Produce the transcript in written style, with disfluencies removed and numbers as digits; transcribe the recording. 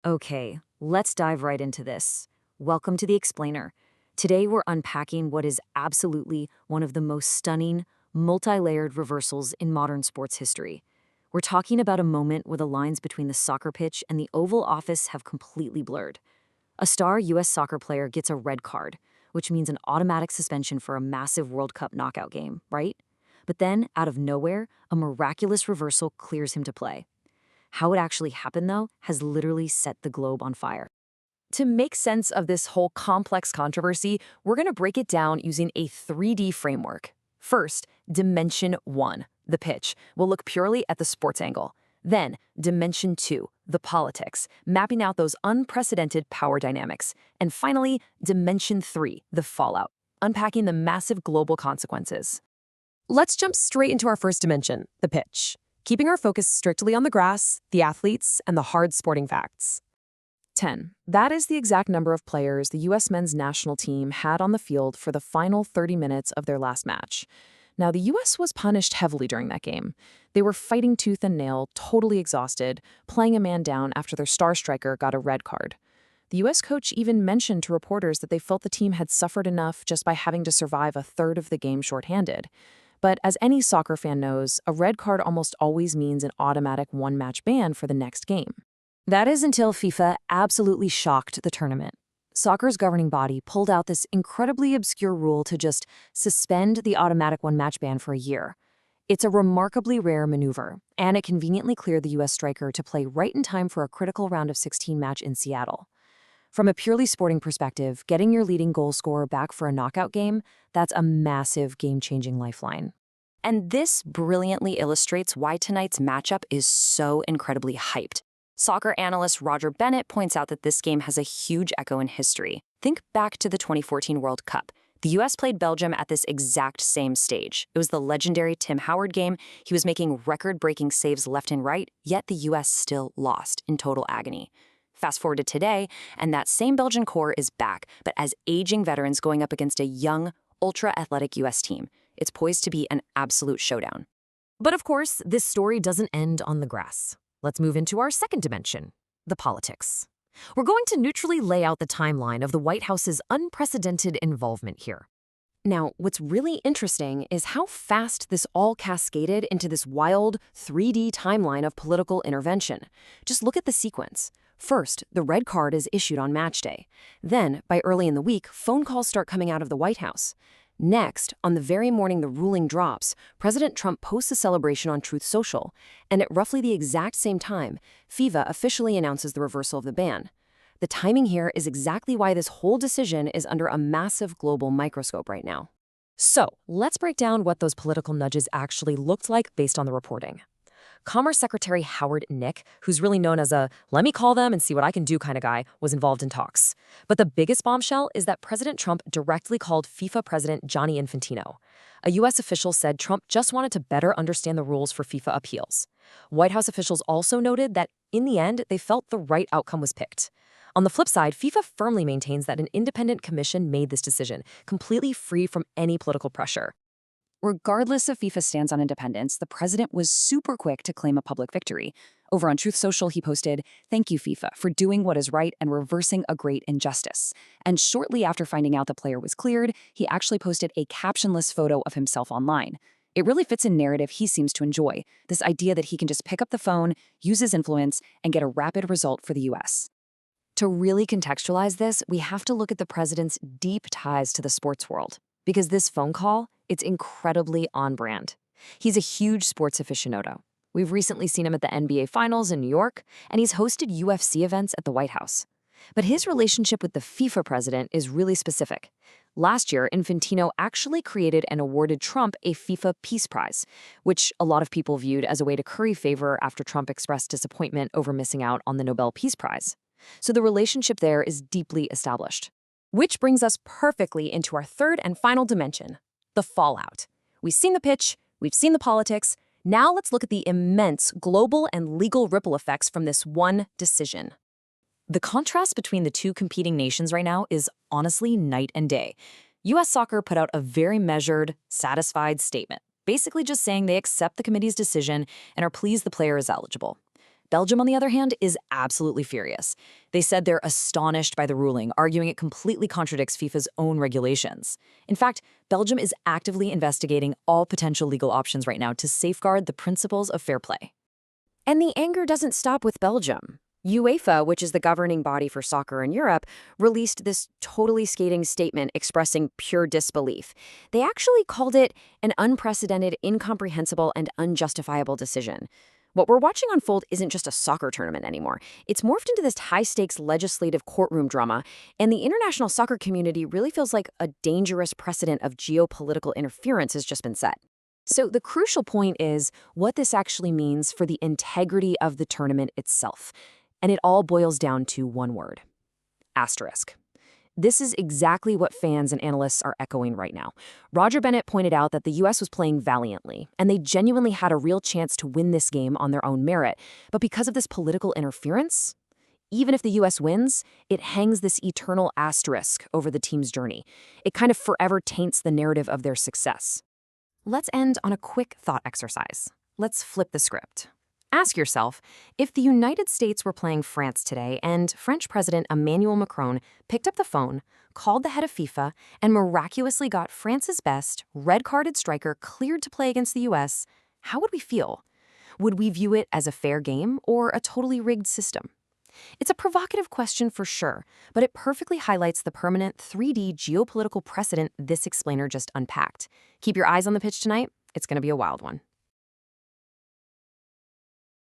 Okay, let's dive right into this. Welcome to the Explainer. Today we're unpacking what is absolutely one of the most stunning, multi-layered reversals in modern sports history. We're talking about a moment where the lines between the soccer pitch and the Oval Office have completely blurred. A star U.S. soccer player gets a red card, which means an automatic suspension for a massive World Cup knockout game, right? But then, out of nowhere, a miraculous reversal clears him to play. How it actually happened, though, has literally set the globe on fire. To make sense of this whole complex controversy, we're going to break it down using a 3D framework. First, Dimension 1, the pitch. We'll look purely at the sports angle. Then, Dimension 2, the politics, mapping out those unprecedented power dynamics. And finally, Dimension 3, the fallout, unpacking the massive global consequences. Let's jump straight into our first dimension, the pitch, keeping our focus strictly on the grass, the athletes, and the hard sporting facts. 10. That is the exact number of players the U.S. men's national team had on the field for the final 30 minutes of their last match. Now, the U.S. was punished heavily during that game. They were fighting tooth and nail, totally exhausted, playing a man down after their star striker got a red card. The U.S. coach even mentioned to reporters that they felt the team had suffered enough just by having to survive a third of the game shorthanded. But as any soccer fan knows, a red card almost always means an automatic one-match ban for the next game. That is until FIFA absolutely shocked the tournament. Soccer's governing body pulled out this incredibly obscure rule to just suspend the automatic one-match ban for a year. It's a remarkably rare maneuver, and it conveniently cleared the U.S. striker to play right in time for a critical round of 16 match in Seattle. From a purely sporting perspective, getting your leading goal scorer back for a knockout game, that's a massive game-changing lifeline. And this brilliantly illustrates why tonight's matchup is so incredibly hyped. Soccer analyst Roger Bennett points out that this game has a huge echo in history. Think back to the 2014 World Cup. The U.S. played Belgium at this exact same stage. It was the legendary Tim Howard game. He was making record-breaking saves left and right, yet the U.S. still lost in total agony. Fast forward to today, and that same Belgian core is back, but as aging veterans going up against a young, ultra-athletic U.S. team. It's poised to be an absolute showdown. But of course, this story doesn't end on the grass. Let's move into our second dimension, the politics. We're going to neutrally lay out the timeline of the White House's unprecedented involvement here. Now, what's really interesting is how fast this all cascaded into this wild 3D timeline of political intervention. Just look at the sequence. First, the red card is issued on match day. Then, by early in the week, phone calls start coming out of the White House. Next, on the very morning the ruling drops, President Trump posts a celebration on Truth Social, and at roughly the exact same time, FIFA officially announces the reversal of the ban. The timing here is exactly why this whole decision is under a massive global microscope right now. So, let's break down what those political nudges actually looked like based on the reporting. Commerce Secretary Howard Nick, who's really known as a let me call them and see what I can do kind of guy, was involved in talks. But the biggest bombshell is that President Trump directly called FIFA President Gianni Infantino. A U.S. official said Trump just wanted to better understand the rules for FIFA appeals. White House officials also noted that, in the end, they felt the right outcome was picked. On the flip side, FIFA firmly maintains that an independent commission made this decision, completely free from any political pressure. Regardless if FIFA stands on independence, the president was super quick to claim a public victory. Over on Truth Social, he posted, "Thank you, FIFA, for doing what is right and reversing a great injustice." And shortly after finding out the player was cleared, he actually posted a captionless photo of himself online. It really fits a narrative he seems to enjoy, this idea that he can just pick up the phone, use his influence, and get a rapid result for the U.S. To really contextualize this, we have to look at the president's deep ties to the sports world. Because this phone call, it's incredibly on brand. He's a huge sports aficionado. We've recently seen him at the NBA Finals in New York, and he's hosted UFC events at the White House. But his relationship with the FIFA president is really specific. Last year, Infantino actually created and awarded Trump a FIFA Peace Prize, which a lot of people viewed as a way to curry favor after Trump expressed disappointment over missing out on the Nobel Peace Prize. So the relationship there is deeply established. Which brings us perfectly into our third and final dimension, the fallout. We've seen the pitch, we've seen the politics. Now let's look at the immense global and legal ripple effects from this one decision. The contrast between the two competing nations right now is honestly night and day. U.S. Soccer put out a very measured, satisfied statement, basically just saying they accept the committee's decision and are pleased the player is eligible. Belgium, on the other hand, is absolutely furious. They said they're astonished by the ruling, arguing it completely contradicts FIFA's own regulations. In fact, Belgium is actively investigating all potential legal options right now to safeguard the principles of fair play. And the anger doesn't stop with Belgium. UEFA, which is the governing body for soccer in Europe, released this totally scathing statement expressing pure disbelief. They actually called it an unprecedented, incomprehensible, and unjustifiable decision. What we're watching unfold isn't just a soccer tournament anymore. It's morphed into this high-stakes legislative courtroom drama, and the international soccer community really feels like a dangerous precedent of geopolitical interference has just been set. So the crucial point is what this actually means for the integrity of the tournament itself. And it all boils down to one word: asterisk. This is exactly what fans and analysts are echoing right now. Roger Bennett pointed out that the U.S. was playing valiantly, and they genuinely had a real chance to win this game on their own merit. But because of this political interference, even if the U.S. wins, it hangs this eternal asterisk over the team's journey. It kind of forever taints the narrative of their success. Let's end on a quick thought exercise. Let's flip the script. Ask yourself, if the United States were playing France today and French President Emmanuel Macron picked up the phone, called the head of FIFA, and miraculously got France's best, red-carded striker cleared to play against the US, how would we feel? Would we view it as a fair game or a totally rigged system? It's a provocative question for sure, but it perfectly highlights the permanent 3D geopolitical precedent this explainer just unpacked. Keep your eyes on the pitch tonight. It's going to be a wild one.